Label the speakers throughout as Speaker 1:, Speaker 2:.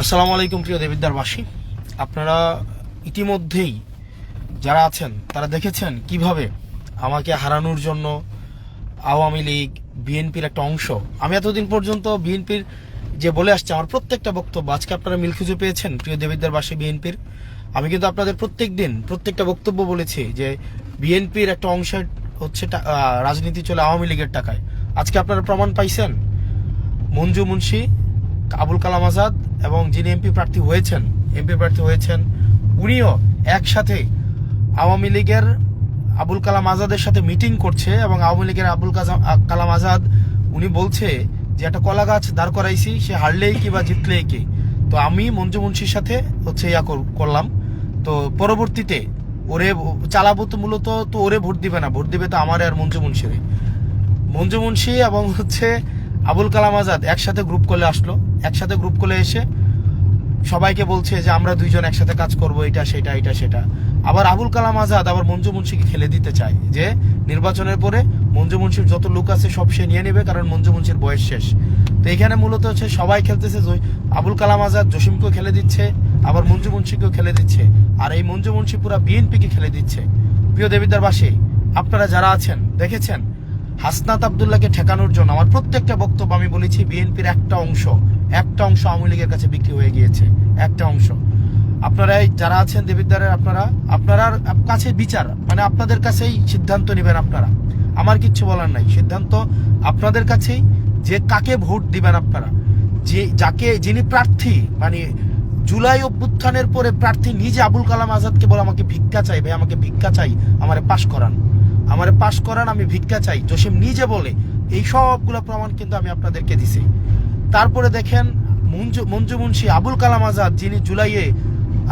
Speaker 1: আসসালামু আলাইকুম প্রিয় দেবিদ্বারবাসী, আপনারা ইতিমধ্যেই যারা আছেন তারা দেখেছেন কিভাবে আমাকে হারানোর জন্য আওয়ামী লীগ বিএনপির একটা অংশ, আমি এতদিন পর্যন্ত বিএনপির যে বলে আসছে আমার প্রত্যেকটা বক্তব্য আজকে আপনারা মিল খুঁজে পেয়েছেন। প্রিয় দেবিদ্বারবাসী, বিএনপির আমি কিন্তু আপনাদের প্রত্যেক দিন প্রত্যেকটা বক্তব্য বলেছি যে বিএনপির একটা অংশ হচ্ছে রাজনীতি চলে আওয়ামী লীগের টাকায়। আজকে আপনারা প্রমাণ পাইছেন। মঞ্জু মুন্সি, আবুল কালাম আজাদ এবং যিনি এমপি প্রার্থী হয়েছেন উনিও একসাথে আওয়ামী লীগের আবুল কালাম আজাদের সাথে মিটিং করছে এবং আওয়ামী লীগের আবুল কালাম আজাদ উনি বলছে যে একটা কলা গাছ দাঁড় করাইছি, সে হারলেই কি বা জিতলেই কি। তো আমি মঞ্জু মুন্সির সাথে হচ্ছে করলাম। তো পরবর্তীতে ওরে চালাবো, তো মূলত তো ওরে ভোট দিবে না, ভোট দিবে তো আমার আর মঞ্জু মুন্সি এবং হচ্ছে আবুল কালাম আজাদ একসাথে গ্রুপ কলে আসলো। একসাথে গ্রুপ কলে এসে সবাইকে বলছে যে আমরা দুইজন একসাথে কাজ করব, এটা সেটা। আবার আবুল কালাম আজাদ আবার মঞ্জু মুন্সিকে খেলে দিতে চায় যে নির্বাচনের পরে মঞ্জু মুন্সির যত লোক আছে সব সে নিয়ে নেবে, কারণ মঞ্জু মুন্সির বয়স শেষ। তো এখানে মূলত হচ্ছে সবাই খেলতেছে, আবুল কালাম আজাদ জসিমকেও খেলে দিচ্ছে, আবার মঞ্জু মুন্সিকেও খেলে দিচ্ছে, আর এই মঞ্জু মুন্সি পুরা বিএনপিকে খেলে দিচ্ছে। প্রিয় দেবিদ্বারবাসী, আপনারা যারা আছেন দেখেছেন হাসনাত আব্দুল্লাহকে ঠেকানোর জন্য আমার প্রত্যেকটা বক্তব্য আমি বলেছি বিএনপির একটা অংশ আওয়ামী লীগের কাছে বিক্রি হয়ে গিয়েছে। একটা অংশ আপনারা যারা আছেন দেবিদ্বারের, আপনার কাছে বিচার, মানে আপনাদের কাছেই সিদ্ধান্ত নেবেন। আপনারা, আমার কিচ্ছু বলার নাই, সিদ্ধান্ত আপনাদের কাছেই যে কাকে ভোট দিবেন। আপনারা যিনি প্রার্থী, মানে জুলাই অভ্যুত্থানের পরে প্রার্থী নিজে আবুল কালাম আজাদকে বলে আমাকে ভিক্ষা চাই, ভাই আমাকে ভিক্ষা চাই, আমারে পাশ করান, আমি ভিক্ষা চাই, জসিম নিজে বলে। এই সবগুলো প্রমাণ কিন্তু আমি আপনাদেরকে দিছি। তারপরে দেখেন মঞ্জু মুন্সি, আবুল কালাম আজাদ যিনি জুলাইয়ে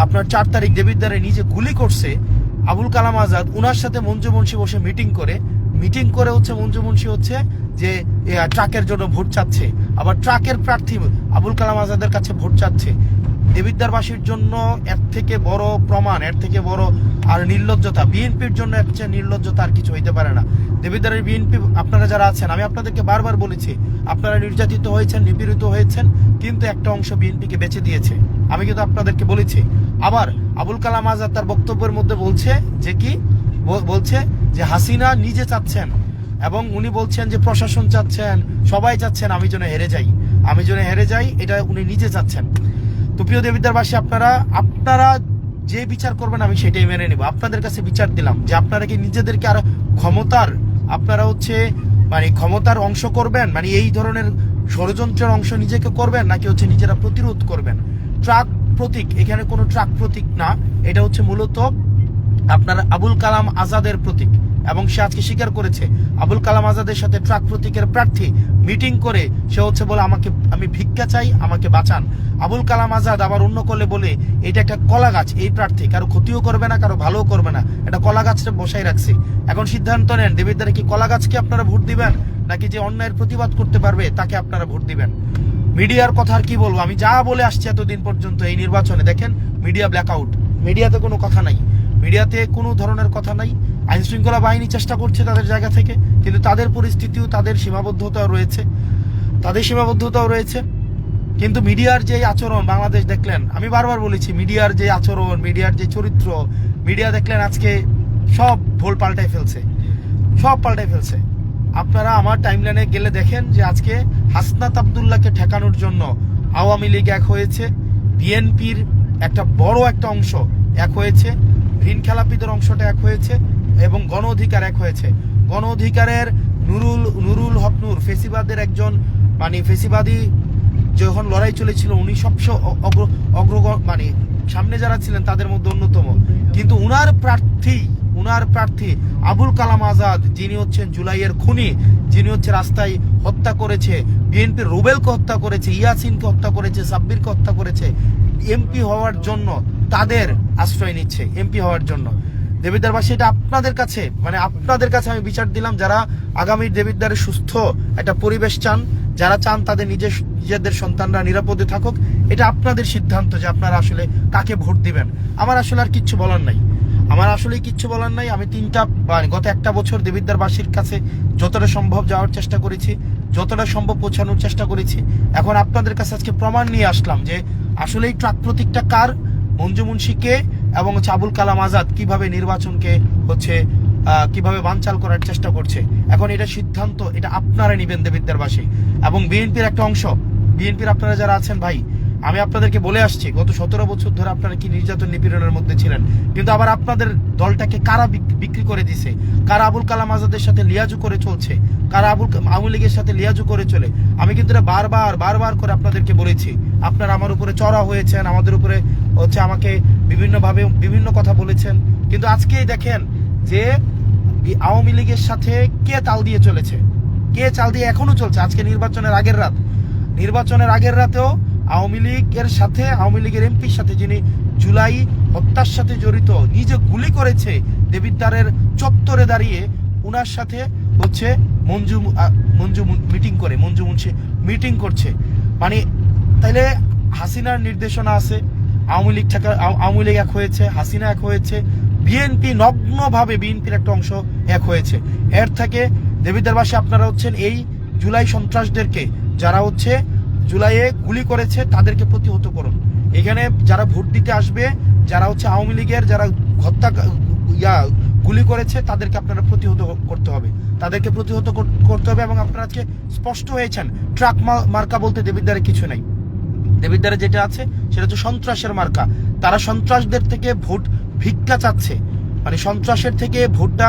Speaker 1: আপনার 4 তারিখ দেবিদ্বারে নিজে গুলি করছে, আবুল কালাম আজাদ উনার সাথে মঞ্জু মুন্সি বসে মিটিং করে হচ্ছে মঞ্জু মুন্সি হচ্ছে যে ট্রাকের জন্য ভোট চাচ্ছে, আবার ট্রাকের প্রার্থী আবুল কালাম আজাদের কাছে ভোট চাচ্ছে। দেবিদ্বারবাসীর জন্য এর থেকে বড় প্রমাণ, এর থেকে বড় আর নির্লজ্জতা, বিএনপির জন্য এর চেয়ে নির্লজ্জতা আর কিছু হইতে পারে না। দেবিদ্বারের বিএনপি আপনারা যারা আছেন, আমি আপনাদেরকে বারবার বলেছি আপনারা নির্যাতিত হয়েছেন, নিপীড়িত হয়েছেন, কিন্তু একটা অংশ বিএনপিকে বেঁচে দিয়েছে। আমি কিন্তু আপনাদেরকে বলেছি। আবার আবুল কালাম আজাদ তার বক্তব্যের মধ্যে বলছে যে হাসিনা নিজে চাচ্ছেন এবং উনি বলছেন যে প্রশাসন চাচ্ছেন, সবাই চাচ্ছেন আমি যেন হেরে যাই, এটা উনি নিজে চাচ্ছেন। তো প্রিয় দেবিদ্বারবাসী, আপনারা যে বিচার করবেন আমি সেটাই মেনে নিব। আপনাদের কাছে বিচার দিলাম যে আপনারা কি নিজেদেরকে আর ক্ষমতার অংশ করবেন, মানে এই ধরনের ষড়যন্ত্রের অংশ নিজেকে করবেন, নাকি হচ্ছে নিজেরা প্রতিরোধ করবেন। ট্রাক প্রতীক, এখানে কোনো ট্রাক প্রতীক না, এটা হচ্ছে মূলত আপনার আবুল কালাম আজাদের প্রতীক, এবং সে আজকে স্বীকার করেছে আবুল কালাম আজাদের সাথে ট্রাক প্রতীকের প্রার্থী মিটিং করে সে হচ্ছে বলে আমি ভিক্ষা চাই, আমাকে বাঁচান। আবুল কালাম আজাদ আবার অন্য কলে বলে এটা একটা কলা গাছ, এই প্রার্থী কারো ক্ষতিও করবে না, কারো ভালোও করবে না, এটা কলা গাছটা বসাই রাখছে। এখন সিদ্ধান্ত নেন দেবিদ্বারে কি কলা গাছকে আপনারা ভোট দিবেন, নাকি যে অন্যায়ের প্রতিবাদ করতে পারবে তাকে আপনারা ভোট দিবেন। মিডিয়ার কথা আর কি বলবো, আমি যা বলে আসছি এতদিন পর্যন্ত এই নির্বাচনে, দেখেন মিডিয়া ব্ল্যাকআউট, মিডিয়াতে কোনো কথা নাই, মিডিয়াতে কোনো ধরনের কথা নাই। আইন শৃঙ্খলা বাহিনী চেষ্টা করছে তাদের জায়গা থেকে, কিন্তু তাদের পরিস্থিতিও, তাদের সীমাবদ্ধতাও রয়েছে। কিন্তু মিডিয়ার যে আচরণ বাংলাদেশ দেখলেন, আমি বারবার বলেছি মিডিয়ার যে আচরণ, মিডিয়ার যে চরিত্র, মিডিয়া দেখলেন আজকে সব পাল্টাই ফেলছে। আপনারা আমার টাইমলাইনে গেলে দেখেন যে আজকে হাসনাত আব্দুল্লাহকে ঠেকানোর জন্য আওয়ামী লীগ এক হয়েছে, বিএনপির একটা বড় একটা অংশ এক হয়েছে, ঋণ খেলাপিদের অংশটা এক হয়েছে, এবং গণ অধিকার এক হয়েছে। গণ অধিকারের নুরুল হক নূর, ফেসিবাদের একজন, মানে ফেসিবাদী যখন লড়াই চলেছিল উনি সবচেয়ে সামনে যারা ছিলেন তাদের মধ্যে অন্যতম, কিন্তু উনার প্রার্থী আবুল কালাম আজাদ, যিনি হচ্ছেন জুলাইয়ের খুনি, যিনি হচ্ছে রাস্তায় হত্যা করেছে, বিএনপির রুবেলকে হত্যা করেছে, ইয়াসিনকে হত্যা করেছে, সাব্বিরকে হত্যা করেছে, এমপি হওয়ার জন্য তাদের আশ্রয় নিচ্ছে, এমপি হওয়ার জন্য। দেবিদ্বারবাসী, এটা আপনাদের কাছে আমি বিচার দিলাম। যারা আগামী দেবিদ্বারে সুস্থ একটা পরিবেশ চান, যারা চান তাদের নিজেদের সন্তানরা নিরাপদে থাকুক, এটা আপনাদের সিদ্ধান্ত যে আপনারা আসলে কাকে ভোট দিবেন। আমার আসলে আর কিচ্ছু বলার নাই, আমি গত একটা বছর দেবিদ্বারবাসীর কাছে যতটা সম্ভব যাওয়ার চেষ্টা করেছি, যতটা সম্ভব পৌঁছানোর চেষ্টা করেছি। এখন আপনাদের কাছে আজকে প্রমাণ নিয়ে আসলাম যে আসলে এই ট্রাক প্রতীকটা কার? মঞ্জু মুন্সিকে এবং হচ্ছে আবুল কালাম আজাদ কিভাবে নির্বাচনকে হচ্ছে কিভাবে বানচাল করার চেষ্টা করছে। এখন এটা সিদ্ধান্ত এটা আপনারা নিবেন দেবিদ্বারবাসী এবং বিএনপির একটা অংশ। বিএনপির আপনারা যারা আছেন ভাই, আমি আপনাদেরকে বলে আসছি গত 17 বছর ধরে আপনারা কি নির্যাতন নিপীড়নের মধ্যে ছিলেন, কিন্তু আবার আপনাদের দলটাকে কারা বিক্রি করে দিছে, কারা আবুল কালাম আজাদের সাথে লিয়াজু করে চলছে, কারা আওয়ামী লীগের সাথে লিয়াজু করে চলে। আমি কিন্তু এটা বারবার করে আপনাদেরকে বলেছি। আপনারা আমার উপরে চড়া হয়েছেন, আমাদের উপরে হচ্ছে আমাকে বিভিন্নভাবে বিভিন্ন কথা বলেছেন, কিন্তু আজকেই দেখেন যে আওয়ামী লীগের সাথে কে তাল দিয়ে চলেছে, কে চাল দিয়ে এখনো চলছে। আজকে নির্বাচনের আগের রাতেও আওয়ামী লীগের সাথে, আওয়ামী লীগের এমপির সাথে, যিনি জুলাই হত্যার সাথে জড়িত, নিজে গুলি করেছে দেবিদ্বারের চত্বরে দাঁড়িয়ে, উনার সাথে হচ্ছে মঞ্জু মুন্সি মিটিং করছে। মানে তাইলে হাসিনার নির্দেশনা আছে, আওয়ামী লীগ এক হয়েছে, হাসিনা এক হয়েছে, বিএনপি নগ্নভাবে বিএনপির একটা অংশ এক হয়েছে। এর থেকে দেবিদ্বারবাসী আপনারা হচ্ছেন এই জুলাই সন্ত্রাসদেরকে, যারা হচ্ছে জুলাইয়ে গুলি করেছে তাদেরকে প্রতিহত করুন। এখানে যারা ভোট দিতে আসবে, যারা হচ্ছে আওয়ামী লীগের যারা গুলি করেছে তাদেরকে আপনারা প্রতিহত করতে হবে, এবং আপনারা আজকে স্পষ্ট হয়েছেন। ট্রাক মার্কা বলতে দেবিদ্বারে কিছু নাই। দেবিদ্বারে যেটা আছে সেটা হচ্ছে সন্ত্রাসের মার্কা। তারা সন্ত্রাসদের থেকে ভোট ভিক্ষা চাচ্ছে, মানে সন্ত্রাসের থেকে ভোটটা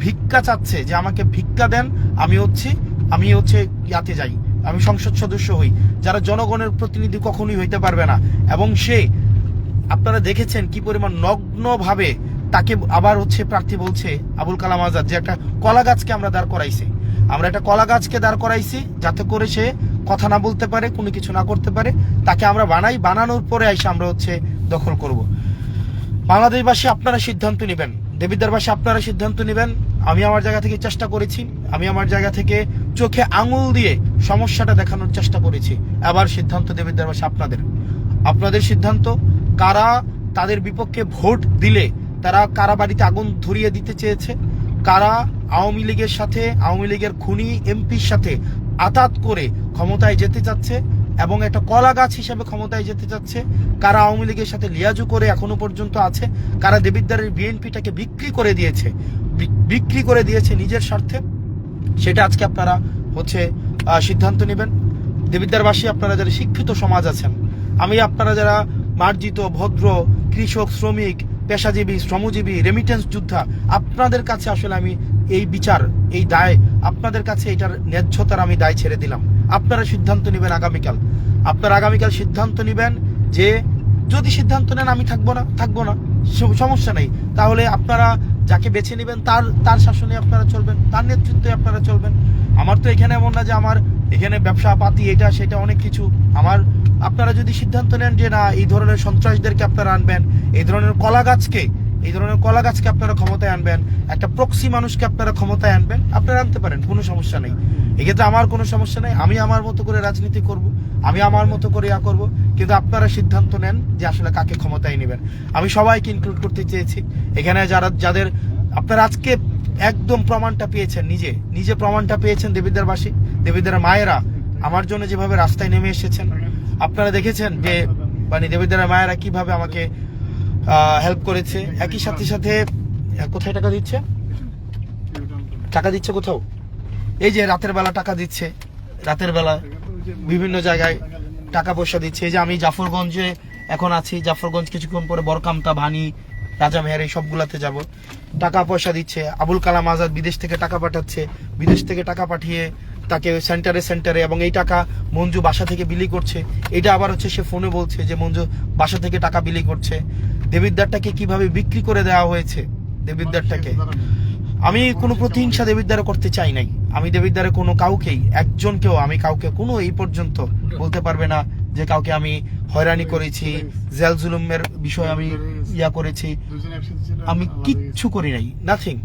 Speaker 1: ভিক্ষা চাচ্ছে, যে আমাকে ভিক্ষা দেন, আমি হচ্ছে ইয়াতে যাই, আমি সংসদ সদস্য হই। যারা জনগণের প্রতিনিধি কখনোই হইতে পারবে না। এবং সে আপনারা দেখেছেন কি পরিমাণ নগ্নভাবে তাকে আবার হচ্ছে প্রার্থী বলছে আবুল কালাম আজাদ, যে একটা কলা গাছকে আমরা দাঁড় করাইছি, যাতে করে সে কথা না বলতে পারে, কোনো কিছু না করতে পারে। তাকে আমরা বানানোর পরে এসে আমরা হচ্ছে দখল করব। বাংলাদেশবাসী আপনারা সিদ্ধান্ত নেবেন, দেবিদ্বারবাসী আপনারা সিদ্ধান্ত নেবেন। আমি আমার জায়গা থেকে চেষ্টা করেছি, আমি আমার জায়গা থেকে চোখে আঙুল দিয়ে সমস্যাটা দেখানোর চেষ্টা করেছি। আবার সিদ্ধান্ত দেবিদ্বারবাসী আপনাদের সিদ্ধান্ত। কারা তাদের বিপক্ষে ভোট দিলে তারা কারা বাড়িতে আগুন ধরিয়ে দিতে চেয়েছে, কারা আওয়ামী লীগের সাথে, আওয়ামী লীগের খুনি এমপির সাথে আতাত করে ক্ষমতায় যেতে চাচ্ছে এবং একটা কলা গাছ হিসেবে ক্ষমতায় যেতে চাচ্ছে, কারা আওয়ামী লীগের সাথে লিয়াজু করে এখনো পর্যন্ত আছে, কারা দেবিদ্বারের বিএনপিটাকে বিক্রি করে দিয়েছে নিজের স্বার্থে, সেটা আজকে আপনারা হচ্ছে সিদ্ধান্ত নেবেন। দেবিদ্বারবাসী আপনারা যারা শিক্ষিত সমাজ আছেন, আপনারা যারা মার্জিত ভদ্র কৃষক, শ্রমিক, পেশাজীবী, শ্রমজীবী, রেমিটেন্স যোদ্ধা, আপনাদের কাছে আসলে আমি এই বিচার, এই দায়, আপনাদের কাছে এটার ন্যায্যতার আমি দায় ছেড়ে দিলাম। আপনারা সিদ্ধান্ত নেবেন আগামীকাল। সিদ্ধান্ত নেবেন যে যদি সিদ্ধান্ত নেন আমি থাকবো না, সমস্যা নেই। তাহলে আপনারা যাকে বেছে নেবেন তার শাসনে আপনারা চলবেন, তার নেতৃত্বে আপনারা চলবেন। আমার তো এখানে এমন না যে আমার এখানে ব্যবসা পাতি এটা সেটা অনেক কিছু। আপনারা যদি সিদ্ধান্ত নেন যে না, এই ধরনের সন্ত্রাসদেরকে আপনারা আনবেন, এই ধরনের কলা গাছকে আপনারা ক্ষমতায় আনবেন, একটা প্রক্সি মানুষকে আপনারা ক্ষমতায় আনবেন, আপনারা আনতে পারেন, কোনো সমস্যা নেই। এক্ষেত্রে আমার কোনো সমস্যা নেই। আমি আমার মতো করে রাজনীতি করব, আমি আমার মতো করে করব, কিন্তু আপনারা সিদ্ধান্ত নেন যে আসলে কাকে ক্ষমতায় নেবেন। আমি সবাইকে ইনক্লুড করতে চেয়েছি এখানে, যাদের আপনারা আজকে একদম প্রমাণটা পেয়েছেন, নিজে প্রমাণটা পেয়েছেন। দেবিদ্বারের মায়েরা আমার জন্য যেভাবে রাস্তায় নেমে এসেছেন, আপনারা দেখেছেন যে মানে দেবিদ্বারের মায়েরা কিভাবে আমাকে হেল্প করেছে। একই সাথে কোথায় টাকা দিচ্ছে কোথাও, এই যে রাতের বেলা টাকা দিচ্ছে, রাতের বেলা বিভিন্ন জায়গায় টাকা পয়সা দিচ্ছে। এই যে আমি জাফরগঞ্জে এখন আছি, জাফরগঞ্জ কিছুক্ষণ পরে বরকামতা, ভানি, রাজা মেহের এই সবগুলাতে যাব, টাকা পয়সা দিচ্ছে। আবুল কালাম আজাদ বিদেশ থেকে টাকা পাঠাচ্ছে, বিদেশ থেকে টাকা পাঠিয়ে তাকে সেন্টারে, এবং এই টাকা মঞ্জু বাসা থেকে বিলি করছে। এটা আবার হচ্ছে সে ফোনে বলছে যে মঞ্জু বাসা থেকে টাকা বিলি করছে। দেবিদ্বারটাকে কিভাবে বিক্রি করে দেওয়া হয়েছে, দেবিদ্বারটাকে আমি কোনো প্রতিহিংসা দেবিদ্বারে করতে চাই নাই। আমি দেবিদ্বারে কোনো কাউকে কোনো এই পর্যন্ত বলতে পারবে না যে কাউকে আমি হয়রানি করেছি, জেল জুলুমের বিষয়ে আমি করেছি। আমি কিচ্ছু করি নাই, নাথিং।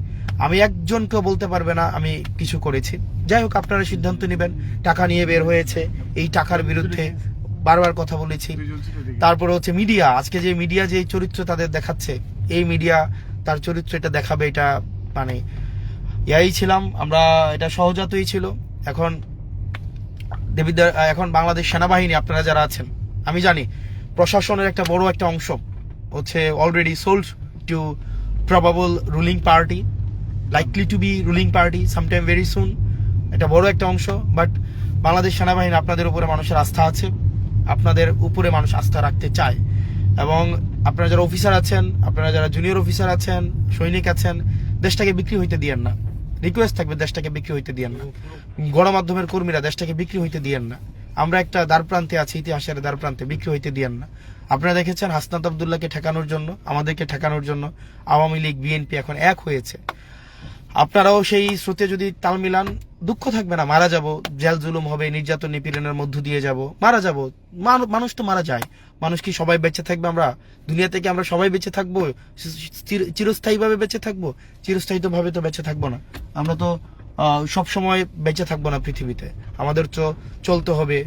Speaker 1: আমি একজনকেও বলতে পারবে না আমি কিছু করেছি। যাই হোক, আপনারা সিদ্ধান্ত নেবেন। টাকা নিয়ে বের হয়েছে, এই টাকার বিরুদ্ধে বারবার কথা বলেছি। তারপরে হচ্ছে মিডিয়া, আজকে যে মিডিয়া যে চরিত্র তাদের দেখাচ্ছে, এই মিডিয়া তার চরিত্র এটা দেখাবে, এটা মানে ছিলাম আমরা, এটা সহজাতই ছিল। এখন বাংলাদেশ সেনাবাহিনী আপনারা যারা আছেন, আমি জানি প্রশাসনের একটা বড় একটা অংশ হচ্ছে already sold to probably ruling party, likely to be ruling party sometime very soon. এটা বড় একটা অংশ, বাট বাংলাদেশ সেনাবাহিনী আপনাদের উপরে মানুষের আস্থা আছে, আপনাদের উপরে মানুষ আস্থা রাখতে চায়। এবং আপনারা যারা অফিসার আছেন, আপনারা যারা জুনিয়র অফিসার আছেন, সৈনিক আছেন, দেশটাকে বিক্রি হইতে দিয়েন না। রিকোয়েস্ট থাকবে, দেশটাকে বিক্রি হইতে দিয়েন না। গণমাধ্যমের কর্মীরা, দেশটাকে বিক্রি হইতে দিয়েন না। আমরা একটা দ্বারপ্রান্তে আছি, ইতিহাসের দ্বারপ্রান্তে, বিক্রি হইতে দিয়েন না। আপনারা দেখেছেন হাসনাত আব্দুল্লাহকে ঠেকানোর জন্য, আমাদেরকে ঠেকানোর জন্য আওয়ামী লীগ বিএনপি এখন এক হয়েছে। আপনারাও সেই স্রোতে যদি তাল মিলান, দুঃখ থাকবে না। মারা যাব, জেল জুলুম হবে, নির্যাতন নিপীড়নের মধ্য দিয়ে যাব, মারা যাব। মানুষ তো মারা যায়, মানুষ কি সবাই বেঁচে থাকবে? আমরা দুনিয়া থেকে আমরা সবাই বেঁচে থাকবো? চিরস্থায়ী ভাবে বেঁচে থাকবো? চিরস্থায়ী ভাবে তো বেঁচে থাকবো না। আমরা তো সব সময় বেঁচে থাকবো না পৃথিবীতে, আমাদের তো চলতে হবে।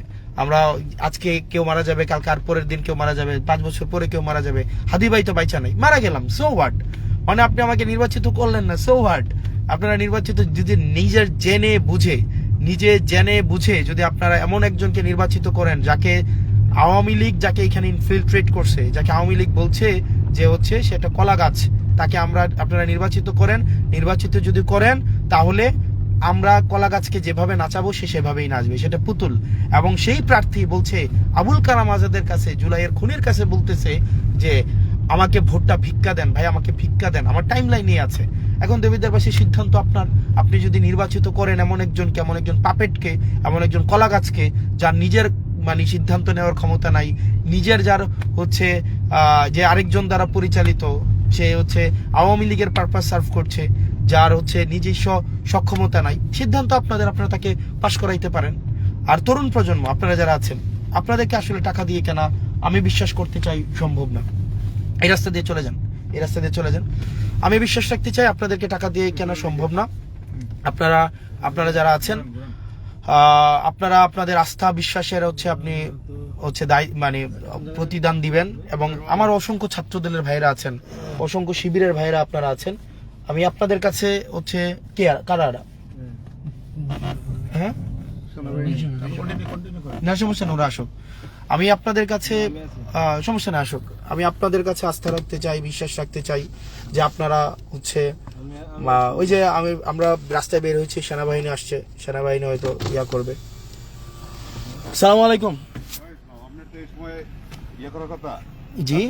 Speaker 1: আমরা আজকে কেউ মারা যাবে, কালকে আর পরের দিন কেউ মারা যাবে, 5 বছর পরে কেউ মারা যাবে। হাদি ভাই তো বাইচা নাই, মারা গেলাম, সো হোয়াট? মানে আপনি আমাকে নির্বাচিত করলেন না, সো হোয়াট? আপনারা নির্বাচিত যদি নিজে জেনে বুঝে যদি আপনারা এমন একজনকে নির্বাচিত করেন যাকে আওয়ামী লীগ, যাকে এখানে ইনফিলট্রেট করছে, যাকে আওয়ামী লীগ বলছে যে হচ্ছে সেটা কলা গাছ, তাকে আপনারা নির্বাচিত যদি করেন, তাহলে আমরা কলা গাছকে যেভাবে নাচাবো সে সেভাবেই নাচবে, সেটা পুতুল। এবং সেই প্রার্থী বলছে আবুল কালাম আজাদের কাছে, জুলাইয়ের খুনির কাছে বলতেছে যে আমাকে ভোটটা ভিক্ষা দেন ভাই, আমাকে ভিক্ষা দেন, আমার টাইম লাইনে আছে। এখন দেবিদ্বারবাসীর সিদ্ধান্ত আপনার। আপনি যদি নির্বাচিত করেন এমন একজন পাপেটকে, এমন একজন কলা গাছকে, যার নিজের মানে সিদ্ধান্ত নেওয়ার ক্ষমতা নাই, নিজের যার হচ্ছে যে আরেকজন দ্বারা পরিচালিত, সে হচ্ছে আওয়ামী লীগের পারপাস সার্ভ করছে, যার হচ্ছে নিজস্ব সক্ষমতা নাই, সিদ্ধান্ত আপনারা তাকে পাশ করাইতে পারেন। আর তরুণ প্রজন্ম আপনারা যারা আছেন, আপনাদেরকে আসলে টাকা দিয়ে কেনা আমি বিশ্বাস করতে চাই সম্ভব না। এই রাস্তা দিয়ে চলে যান, আমি বিশ্বাস রাখতে চাই আপনাদেরকে টাকা দিয়ে কেনা সম্ভব না। আপনারা যারা আছেন, আপনারা আপনাদের আস্থা বিশ্বাসের আপনি মানে প্রতিদান দিবেন। এবং আমার অসংখ্য ছাত্রদলের ভাইরা আছেন, অসংখ্য শিবিরের ভাইরা আপনারা আছেন, আমি আপনাদের কাছে কারা হ্যাঁ না, সমস্যা না, ওরা আসুক। আমি আপনাদের কাছে সমস্যা না, আসুক। আমি আপনাদের কাছে আস্থা রাখতে চাই, বিশ্বাস রাখতে চাই যে আপনারা হচ্ছে ওই যে আমরা রাস্তায় বের হয়েছি, সেনাবাহিনী আসছে, সেনাবাহিনী হয়তো করবে। আসসালামু আলাইকুম। জি,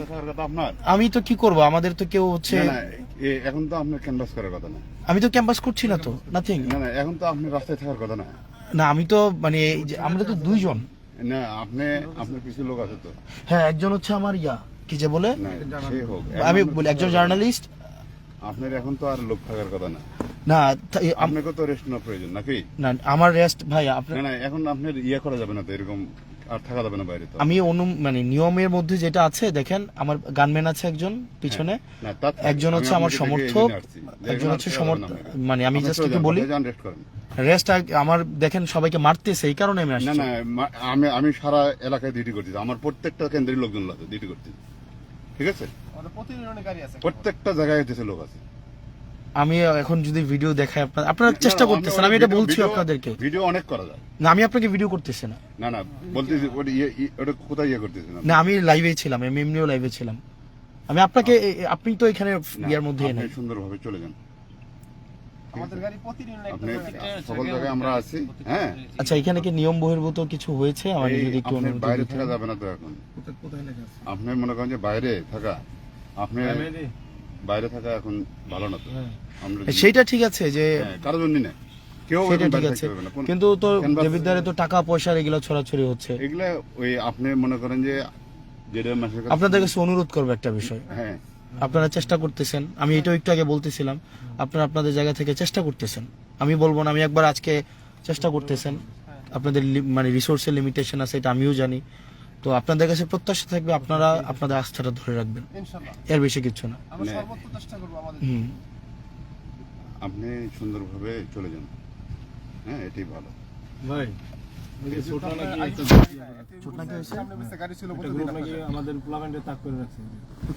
Speaker 1: আমি তো কি করব, আমাদের তো কেউ হচ্ছে
Speaker 2: এখন তো আপনার ক্যানভাস করার কথা না।
Speaker 1: আমি তো ক্যাম্পাস করছি না, তো নাথিং।
Speaker 2: না এখন তো আপনি রাস্তায় থাকার কথা না।
Speaker 1: না, আমি তো মানে আমরা তো দুইজন।
Speaker 2: না, আপনার কিছু লোক আছে তো।
Speaker 1: হ্যাঁ, একজন হচ্ছে আমার কি যে বলে, আমি বলি একজন জার্নালিস্ট।
Speaker 2: আপনার এখন তো আর লোক থাকার কথা না।
Speaker 1: না,
Speaker 2: আপনাকে তো রেস্ট নেওয়ার প্রয়োজন নাকি?
Speaker 1: না, আমার রেস্ট ভাই
Speaker 2: না, এখন আপনার করা যাবে না তো, এরকম আর থাকা যাবে না বাইরে তো।
Speaker 1: আমি মানে নিয়মের মধ্যে যেটা আছে, দেখেন আমার গানম্যান আছে একজন পিছনে, একজন হচ্ছে আমার সমর্থক, একজন হচ্ছে মানে আমি জাস্ট একটু বলি রেস্ট আমার, দেখেন সবাইকে মারতেছে, এই কারণে আমি আসছি।
Speaker 2: না, আমি সারা এলাকায় ডিউটি করতেছি, আমার প্রত্যেকটা কেন্দ্রের লোকজন আছে ডিউটি করতেছি, ঠিক আছে? প্রত্যেকটা জায়গায় হচ্ছে লোক আছে।
Speaker 1: আমি এখন যদি ভিডিও দেখাই, আপনারা চেষ্টা করতেছেন, আমি এটা বলছি আপনাদেরকে,
Speaker 2: ভিডিও অনেক করা যায় না।
Speaker 1: আমি আপনাকে ভিডিও করতেছি না,
Speaker 2: না বলতেছি ওটা কোথায় করতেছি
Speaker 1: না, আমি লাইভে ছিলাম, আমি এমনিও লাইভে ছিলাম। আমি আপনাকে, আপনি তো এখানে ইয়ার মধ্যে
Speaker 2: আপনি সুন্দরভাবে চলে যান, আমাদের গাড়ি প্রতিদিন সকল জায়গায় আমরা আছি। হ্যাঁ,
Speaker 1: আচ্ছা, এখানে কি নিয়ম বহির্ভূত কিছু হয়েছে? আমার যদি একটু
Speaker 2: বাইরে থাকা যাবে না তো এখন। আপনি মনে করেন যে বাইরে থাকা, আপনি বাইরে থাকা এখন ভালো না তো।
Speaker 1: সেইটা ঠিক আছে যে
Speaker 2: কারোর জন্য না, কেউ
Speaker 1: ঠিক আছে, কিন্তু তো দেবিদ্বারে তো টাকা পয়সা এগুলো ছড়াছড়ি হচ্ছে,
Speaker 2: এগুলা ওই আপনি মনে করেন যে যেটা
Speaker 1: আপনাদের কাছে অনুরোধ করবো একটা বিষয়। হ্যাঁ, আপনারা চেষ্টা করতেছেন, আমি এটাও একটু আগে বলতেছিলাম, আপনারা আপনাদের জায়গা থেকে চেষ্টা করতেছেন, আমি বলবো না, আমি একবার আজকে চেষ্টা করতেছেন, আপনাদের মানে রিসোর্সের লিমিটেশন আছে, এটা আমিও জানি। তো আপনাদের কাছে প্রত্যাশা থাকবে আপনারা আপনাদের আস্থাটা ধরে রাখবেন, এর বেশি কিছু না।
Speaker 2: আপনি সুন্দরভাবে চলে যান, হ্যাঁ, এটাই ভালো ভাই।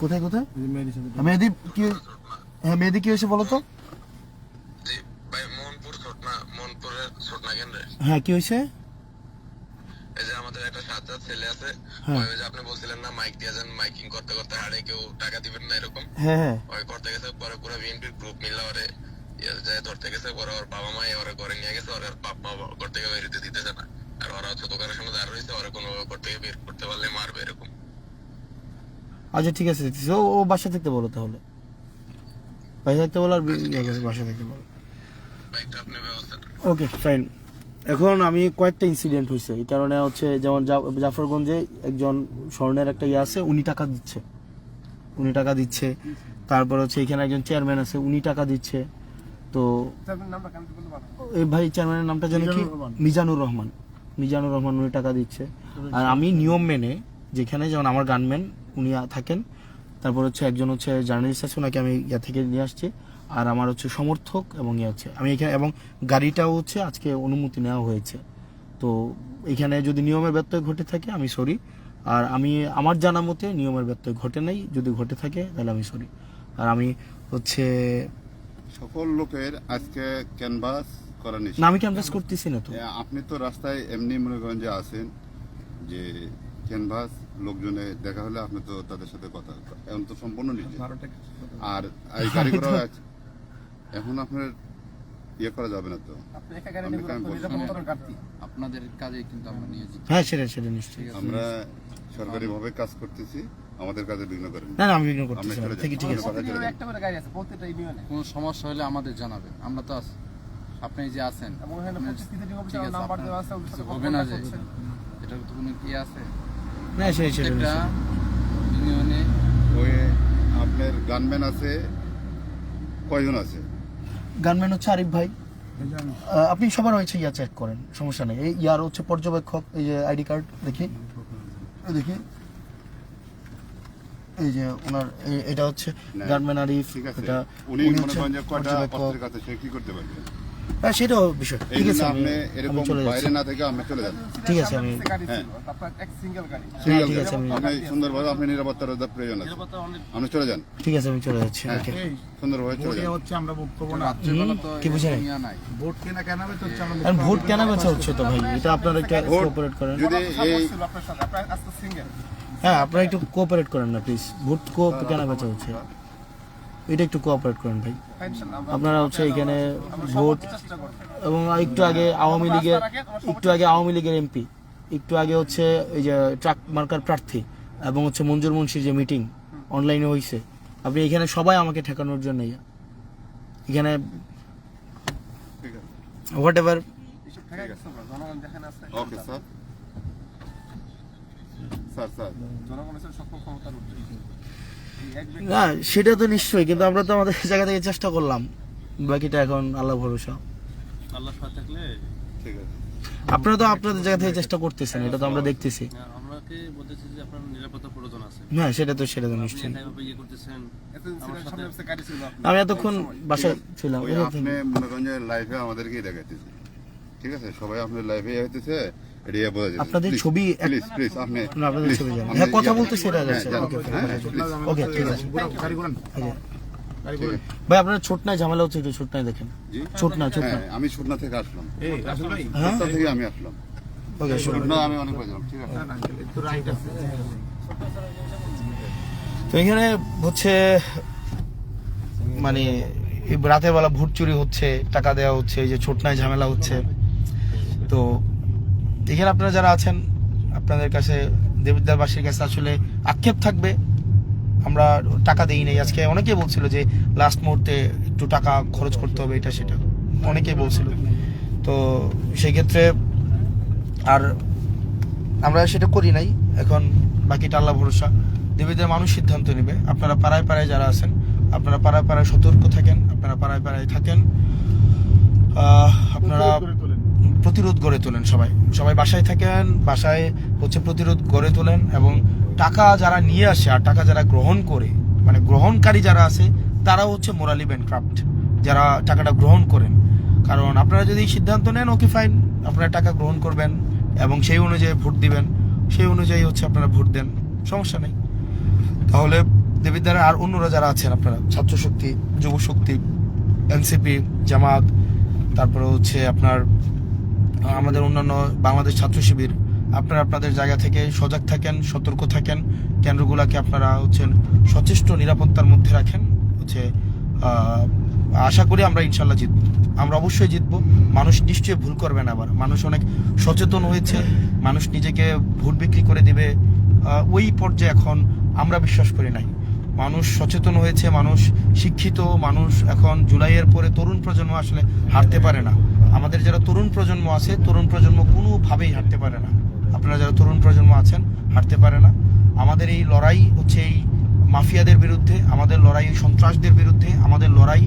Speaker 1: কোথায় মেহেদি কি হয়েছে বলো তো? হ্যাঁ, কি হয়েছে?
Speaker 3: এই যে আমাদের একটা সাজ্জাদ ছেলে আছে,
Speaker 1: হ্যাঁ।
Speaker 3: ওই যে আপনি বলছিলেন না মাইক দিয়ে যান, মাইকিং করতে করতে হাড়ে কেউ টাকা দিবেন না এরকম,
Speaker 1: হ্যাঁ হ্যাঁ
Speaker 3: ওই করতে গেছে। পরে পুরো বিএনপির গ্রুপ মিলে ওরে যায় ধরতে গেছে। পরে ওর বাবা মা ওরে ঘরে নিয়ে গেছে, ওর বাপ মা ঘর থেকে বের হতে দিতেছে না। আর ওরা হচ্ছে দোকানের সামনে দাঁড় রয়েছে, ওরা কোনো ঘর থেকে বের করতে পারলে মারবে এরকম।
Speaker 1: আচ্ছা ঠিক আছে, ও বাসা থাকতে বলো তাহলে, বাসা থাকতে বলো আর বাসা থাকতে বলো।
Speaker 3: বাইকটা আপনি ব্যবস্থা করেন।
Speaker 1: Okay fine. এখন আমি কয়েকটা ইনসিডেন্ট হয়েছে, এই কারণে হচ্ছে যেমন জাফরগঞ্জে একজন স্বর্ণের একটা ইয়ে আছে, উনি টাকা দিচ্ছে। তারপর হচ্ছে এখানে একজন চেয়ারম্যান আছে, উনি টাকা দিচ্ছে। তো এই ভাই চেয়ারম্যানের নামটা জানি কি, মিজানুর রহমান, উনি টাকা দিচ্ছে। আর আমি নিয়ম মেনে, যেখানে যেমন আমার গানম্যান উনি থাকেন, তারপর হচ্ছে একজন হচ্ছে জার্নালিস্ট আছে, ওনাকে আমি ইয়া থেকে নিয়ে আসছি। আর আমার হচ্ছে সমর্থক এবং ইয়ে আছে আমি এখানে, এবং গাড়িটাও হচ্ছে আজকে অনুমতি নেওয়া হয়েছে। তো এখানে যদি নিয়মের ব্যত্যয় ঘটে থাকে আমি সরি, আর আমি আমার জানা মতে নিয়মের ব্যত্যয় ঘটে নাই, যদি ঘটে থাকে তাহলে আমি সরি। আর আমি হচ্ছে
Speaker 2: সকল লোকের আজকে ক্যানভাস করা নিষেধ।
Speaker 1: না, আমি ক্যানভাস করতেছি না তো।
Speaker 2: আপনি তো রাস্তায় এমনি মনে করেন যে আছেন, যে ক্যানভাস লোকজনে দেখা হলে আপনি তো তাদের সাথে কথা, এখন তো সম্পূর্ণ নিজে। আর এই গাড়ি করা আছে, এখন আপনার ইয়ে করা যাবে না তো।
Speaker 4: আপনাদের কাজে কিন্তু আমরা নিয়েছি।
Speaker 1: হ্যাঁ সেটা নিশ্চয়ই।
Speaker 2: আমরা সরকারি ভাবে কাজ করতেছি, আমাদের কাজে বিঘ্ন করেন
Speaker 1: না আমি বিঘ্ন করতেছি
Speaker 2: আমরা
Speaker 1: না,
Speaker 2: চলে
Speaker 1: ঠিক
Speaker 2: যাই।
Speaker 1: আছে।
Speaker 4: কোনো সমস্যা হলে আমাদের জানাবেন, আমরা তো আছি। আপনি যে আছেন ঠিক আছে, হবে না যে এটার তো কোনো কি আছে?
Speaker 1: না সেটা
Speaker 4: একটা ইউনিয়নে
Speaker 2: ওই আপনার গানম্যান আছে কয়জন আছে?
Speaker 1: গানম্যান হচ্ছে আরিফ ভাই। আপনি সবার হয়েছে ইয়া চেক করেন, সমস্যা নেই। এই ইয়ার হচ্ছে পর্যবেক্ষক, এই যে আইডি কার্ড দেখি, এই যে ওনার এটা হচ্ছে
Speaker 2: না,
Speaker 1: গানম্যান আরিফ,
Speaker 2: ঠিক আছে।
Speaker 1: এটা
Speaker 2: উনি মনে
Speaker 1: হচ্ছে
Speaker 2: করেন যে কয়টা
Speaker 1: পর্যবেক্ষক।
Speaker 2: পত্রের কাছে সে কি করতে পারবে?
Speaker 1: হ্যাঁ সেটাও বিষয়,
Speaker 2: এই
Speaker 1: ঠিক আছে।
Speaker 2: জন্য
Speaker 1: আমি
Speaker 2: আপনি এরকম
Speaker 1: চলে যাচ্ছি,
Speaker 2: বাইরে না থেকে আপনি চলে যান।
Speaker 1: ঠিক আছে। আমি
Speaker 2: হ্যাঁ
Speaker 1: ঠিক আছে,
Speaker 2: আপনি সুন্দরভাবে, আপনি নিরাপত্তার প্রয়োজন আছে, আপনি চলে যান।
Speaker 1: ঠিক আছে, আমি চলে যাচ্ছি।
Speaker 2: হ্যাঁ,
Speaker 1: ওকে।
Speaker 2: সুন্দরভাবে চলে যান।
Speaker 4: রাত্রেবেলা তো
Speaker 1: কি বুঝে নাই?
Speaker 4: ইয়া নাই।
Speaker 1: আর ভোট কেন বেচা হচ্ছে তো ভাই, এটা আপনারা একটু
Speaker 2: ভোট
Speaker 1: কোঅপারেট করেন।
Speaker 2: যদি এই
Speaker 1: হ্যাঁ আপনারা একটু কোঅপারেট করেন না প্লিজ। ভোট কেন বেচা হচ্ছে, এটা একটু কোঅপারেট করেন ভাই। আপনারা হচ্ছে এখানে ভোট, এবং একটু আগে আওয়ামী লীগের এমপি, একটু আগে হচ্ছে এই যে ট্রাক মার্কার প্রার্থী, এবং হচ্ছে মঞ্জুর মুন্সির যে মিটিং অনলাইনে হয়েছে, আপনি এখানে সবাই আমাকে ঠেকানোর জন্য এখানে
Speaker 2: ঠিক আছে,
Speaker 1: what ever.
Speaker 2: Okay sir. Sir
Speaker 1: না সেটা তো নিশ্চয়ই, কিন্তু আমরা তো আমাদের জায়গা থেকে চেষ্টা করলাম, বাকিটা এখন আল্লাহ ভরসা।
Speaker 2: ঠিক আছে।
Speaker 1: আপনারা তো আপনাদের জায়গা থেকে চেষ্টা করতেছেন, এটা তো আমরা দেখতেছি।
Speaker 5: আমাকে বলতেছি যে আপনার নিরাপত্তা প্রয়োজন আছে।
Speaker 1: হ্যাঁ সেটা তো নিশ্চয়ই।
Speaker 5: এইভাবে ইয়ে করতেছেন
Speaker 1: আমি এতক্ষণ বাসায় ছিলাম।
Speaker 2: ওই আপনি মনে করেন যে লাইফে আমাদেরকেই দেখাইতেছে, ঠিক আছে? সবাই আপনার লাইফে হইতেছে, এটা ইয়ে বোঝা যাচ্ছে।
Speaker 1: আপনাদের ছবি
Speaker 2: প্লিজ আপনি
Speaker 1: না, আপনাদের
Speaker 2: please,
Speaker 1: ছবি জানি।
Speaker 2: আপনি
Speaker 1: হ্যাঁ কথা
Speaker 2: ইয়ে-
Speaker 1: বলতে সেটা যাচ্ছে।
Speaker 2: হ্যাঁ,
Speaker 1: ওকে
Speaker 2: হ্যাঁ, please,
Speaker 1: ওকে ঠিক আছে।
Speaker 2: ঠিক আছে।
Speaker 1: ভাই আপনার ছোট নাই ঝামেলা হচ্ছে, একটু ছোট নাই দেখেন।
Speaker 2: জি?
Speaker 1: ছোট না
Speaker 2: হ্যাঁ, আমি সুটনা থেকে আসলাম,
Speaker 1: হ্যাঁ
Speaker 2: সুটনা থেকে আমি আসলাম।
Speaker 1: ওকে
Speaker 2: সুটনা আমি অনেক বাজলাম, ঠিক আছে?
Speaker 1: তো এখানে হচ্ছে মানে এই রাতের বেলা ভোট চুরি হচ্ছে, টাকা দেওয়া হচ্ছে, এই যে ছোটনায় ঝামেলা হচ্ছে। তো এখানে আপনারা যারা আছেন, আপনাদের কাছে দেবিদ্বারবাসীর কাছে আসলে আক্ষেপ থাকবে, আমরা টাকা দিই নাই। আজকে অনেকেই বলছিল যে লাস্ট মুহূর্তে একটু টাকা খরচ করতে হবে, এটা সেটা অনেকেই বলছিল। তো সেই ক্ষেত্রে আর আমরা সেটা করি নাই। এখন বাকিটা আল্লাহ ভরসা, দেবীদের মানুষ সিদ্ধান্ত নেবে। আপনারা পাড়ায় পাড়ায় যারা আছেন, আপনারা পাড়ায় পাড়ায় সতর্ক থাকেন, আপনারা পাড়ায় পাড়ায় থাকেন, আপনারা প্রতিরোধ গড়ে তোলেন। সবাই বাসায় থাকেন, বাসায় হচ্ছে প্রতিরোধ গড়ে তোলেন। এবং টাকা যারা নিয়ে আসে আর টাকা যারা গ্রহণ করে, মানে গ্রহণকারী যারা আছে, তারাও হচ্ছে মোরালি ব্যাংক্রাফট, যারা টাকাটা গ্রহণ করেন। কারণ আপনারা যদি সিদ্ধান্ত নেন, ওকে ফাইন, আপনারা টাকা গ্রহণ করবেন এবং সেই অনুযায়ী ভোট দিবেন, সেই অনুযায়ী হচ্ছে আপনারা ভোট দেন, সমস্যা নেই। তাহলে দেবিদ্বারে আর অন্যরা যারা আছেন, আপনারা ছাত্র শক্তি, যুব শক্তি, এনসিপি, জামাত, তারপরে হচ্ছে আপনার আমাদের অন্যান্য বাংলাদেশ ছাত্র শিবির, আপনারা আপনাদের জায়গা থেকে সজাগ থাকেন, সতর্ক থাকেন, কেন্দ্রগুলোকে আপনারা হচ্ছেন সচেষ্ট নিরাপত্তার মধ্যে রাখেন। আশা করি আমরা ইনশাল্লাহ জিতব, আমরা অবশ্যই জিতব। মানুষ নিশ্চয়ই ভুল করবে না, আবার মানুষ অনেক সচেতন হয়েছে, মানুষ নিজেকে ভোট বিক্রি করে দিবে ওই পর্যায়ে এখন আমরা বিশ্বাস করি নাই। মানুষ সচেতন হয়েছে, মানুষ শিক্ষিত, মানুষ এখন জুলাইয়ের পরে তরুণ প্রজন্ম আসলে হারতে পারে না। আমাদের যারা তরুণ প্রজন্ম আছে, তরুণ প্রজন্ম কোনোভাবেই হারতে পারে না। আপনারা যারা তরুণ প্রজন্ম আছেন হারতে পারে না। আমাদের এই লড়াই হচ্ছে এই মাফিয়াদের বিরুদ্ধে, আমাদের লড়াই সন্ত্রাসদের বিরুদ্ধে, আমাদের লড়াই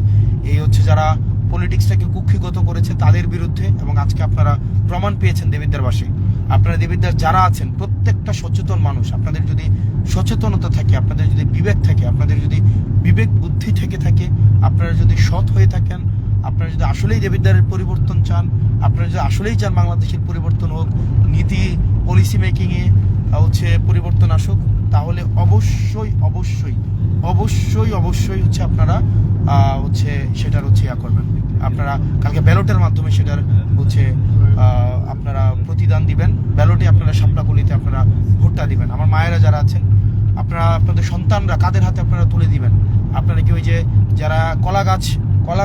Speaker 1: এই হচ্ছে যারা পলিটিক্সটাকে কুক্ষিগত করেছে তাদের বিরুদ্ধে। এবং আজকে আপনারা প্রমাণ পেয়েছেন দেবিদ্বারবাসী, আপনারা দেবিদ্বার যারা আছেন প্রত্যেকটা সচেতন মানুষ। আপনাদের যদি সচেতনতা থাকে, আপনাদের যদি বিবেক থাকে, আপনাদের যদি বিবেক বুদ্ধি থেকে থাকে, আপনারা যদি সৎ হয়ে থাকেন, আপনারা যদি আসলেই দেবিদ্বারের পরিবর্তন চান, আপনারা যদি আসলেই চান বাংলাদেশের পরিবর্তন হোক, নীতি পলিসি মেকিংয়ে হচ্ছে পরিবর্তন আসুক, তাহলে অবশ্যই অবশ্যই অবশ্যই অবশ্যই হচ্ছে আপনারা হচ্ছে সেটার হচ্ছে করবেন। আপনারা কালকে ব্যালটের মাধ্যমে সেটার হচ্ছে আপনারা প্রতিদান দিবেন। ব্যালটে আপনারা শাপলাকলিতে আপনারা ভোটটা দিবেন। আমার মায়েরা যারা আছেন, আপনারা আপনাদের সন্তানরা কাদের হাতে আপনারা তুলে দিবেন? আপনারা কি ওই যে যারা কলা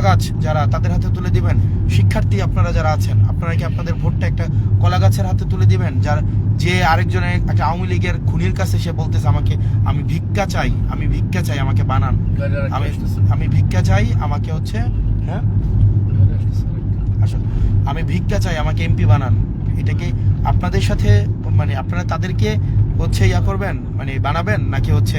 Speaker 1: গাছ যারা তাদের হাতে তুলে দিবেন? শিক্ষার্থী আপনারা যারা আছেন, আপনারা কি আপনাদের ভোটটা একটা কলা গাছের হাতে তুলে দিবেন? যে আরেকজনের একটা আওয়ামী লীগের খুনির কাছে সে বলতেছে আমি ভিক্ষা চাই আমাকে বানান, আমি ভিক্ষা চাই আমাকে হচ্ছে আসলে আমি ভিক্ষা চাই আমাকে এমপি বানান। এটাকে আপনাদের সাথে মানে আপনারা তাদেরকে হচ্ছে করবেন, মানে বানাবেন, নাকি হচ্ছে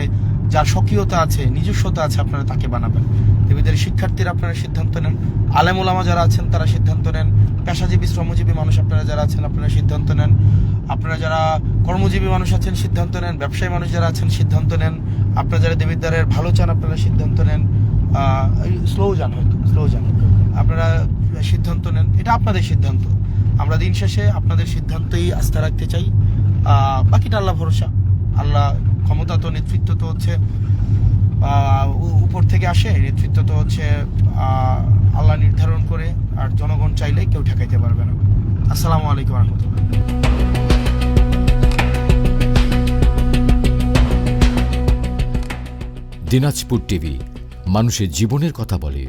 Speaker 1: যার স্বকীয়তা আছে, নিজস্বতা আছে, আপনারা তাকে বানাবেন? দেবীদের শিক্ষার্থীরা আপনারা সিদ্ধান্ত নেন, আলেম ওলামা যারা আছেন তারা সিদ্ধান্ত নেন, পেশাজীবী শ্রমজীবী মানুষ আপনারা যারা আছেন আপনারা সিদ্ধান্ত নেন, আপনারা যারা কর্মজীবী মানুষ আছেন সিদ্ধান্ত নেন, ব্যবসায়ী মানুষ যারা আছেন সিদ্ধান্ত নেন, আপনারা যারা দেবিদ্বারের ভালো চান আপনারা সিদ্ধান্ত নেন। স্লো যান, আপনারা সিদ্ধান্ত নেন, এটা আপনাদের সিদ্ধান্ত। আমরা দিন শেষে আপনাদের সিদ্ধান্তেই আস্থা রাখতে চাই। বাকিটা আল্লাহ ভরসা। আল্লাহ ক্ষমতা তো, নেতৃত্ব তো হচ্ছে উপর থেকে আসে, নেতৃত্ব তো হচ্ছে আল্লাহ নির্ধারণ করে, আর জনগণ চাইলে কেউ ঠেকাইতে পারবে না। আসসালামু আলাইকুম ওয়া রাহমাতুল্লাহ।
Speaker 6: দিনাজপুর টিভি, মানুষের জীবনের কথা বলে।